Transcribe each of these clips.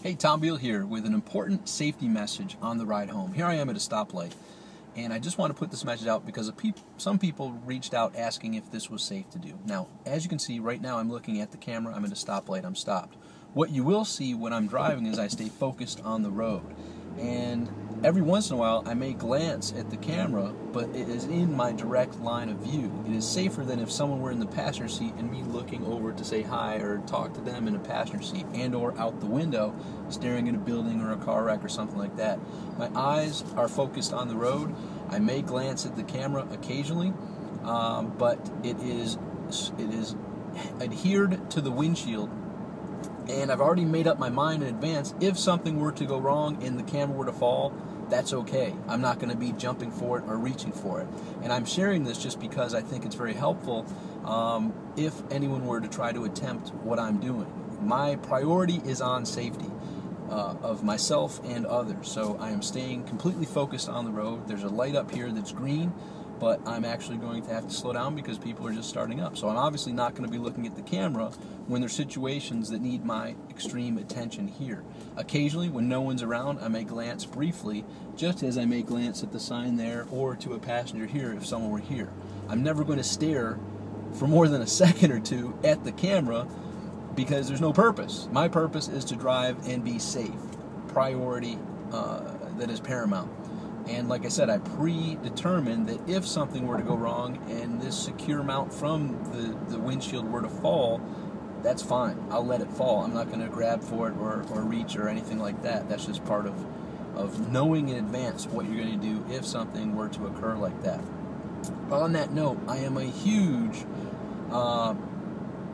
Hey, Tom Beal here with an important safety message on the ride home. Here I am at a stoplight, and I just want to put this message out because some people reached out asking if this was safe to do. Now, as you can see, right now I'm looking at the camera, I'm at a stoplight, I'm stopped. What you will see when I'm driving is I stay focused on the road. And every once in a while I may glance at the camera, but it is in my direct line of view. It is safer than if someone were in the passenger seat and me looking over to say hi or talk to them in a passenger seat, and or out the window staring at a building or a car wreck or something like that. My eyes are focused on the road. I may glance at the camera occasionally, but it is adhered to the windshield. And I've already made up my mind in advance, if something were to go wrong and the camera were to fall, that's okay. I'm not going to be jumping for it or reaching for it. And I'm sharing this just because I think it's very helpful if anyone were to try to attempt what I'm doing. My priority is on safety of myself and others. So I am staying completely focused on the road. There's a light up here that's green, but I'm actually going to have to slow down because people are just starting up. So I'm obviously not going to be looking at the camera when there's situations that need my extreme attention here. Occasionally, when no one's around, I may glance briefly, just as I may glance at the sign there or to a passenger here if someone were here. I'm never going to stare for more than a second or two at the camera because there's no purpose. My purpose is to drive and be safe. Priority that is paramount. And like I said, I predetermined that if something were to go wrong and this secure mount from the windshield were to fall, that's fine. I'll let it fall. I'm not going to grab for it or reach or anything like that. That's just part of knowing in advance what you're going to do if something were to occur like that. On that note, I am a huge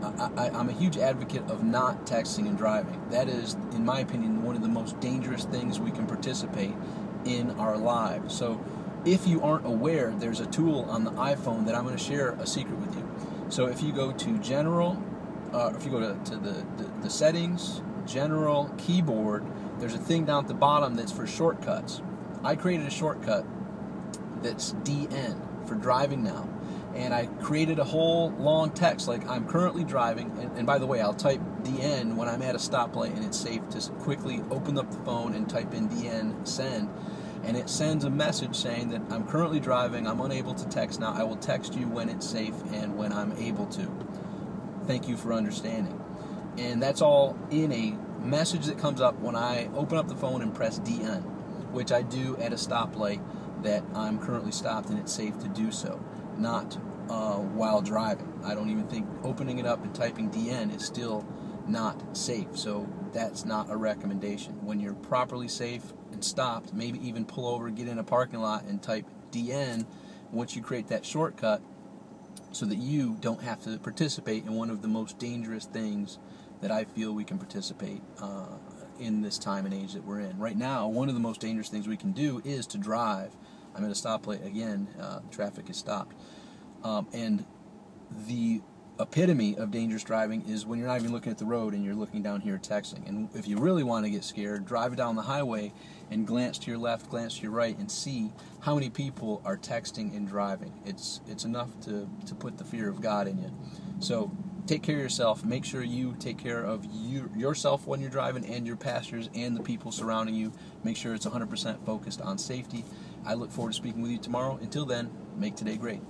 I'm a huge advocate of not texting and driving. That is, in my opinion, one of the most dangerous things we can participate in our lives. So if you aren't aware, there's a tool on the iPhone that I'm going to share a secret with you. So if you go to General, if you go to the settings, General, Keyboard, there's a thing down at the bottom that's for shortcuts. I created a shortcut that's DN for driving now. And I created a whole long text like I'm currently driving, and by the way, I'll type DN when I'm at a stoplight and it's safe to quickly open up the phone and type in DN send, and it sends a message saying that I'm currently driving, I'm unable to text now, I will text you when it's safe and when I'm able to. Thank you for understanding. And that's all in a message that comes up when I open up the phone and press DN, which I do at a stoplight that I'm currently stopped and it's safe to do so. Not while driving. I don't even think opening it up and typing DN is still not safe. So that's not a recommendation. When you're properly safe and stopped, maybe even pull over, get in a parking lot and type DN once you create that shortcut so that you don't have to participate in one of the most dangerous things that I feel we can participate in this time and age that we're in. Right now, one of the most dangerous things we can do is to drive. I'm at a stoplight again, traffic is stopped. And the epitome of dangerous driving is when you're not even looking at the road and you're looking down here texting. And if you really want to get scared, drive down the highway and glance to your left, glance to your right, and see how many people are texting and driving. It's enough to put the fear of God in you. So take care of yourself. Make sure you take care of yourself when you're driving and your passengers and the people surrounding you. Make sure it's 100% focused on safety. I look forward to speaking with you tomorrow. Until then, make today great.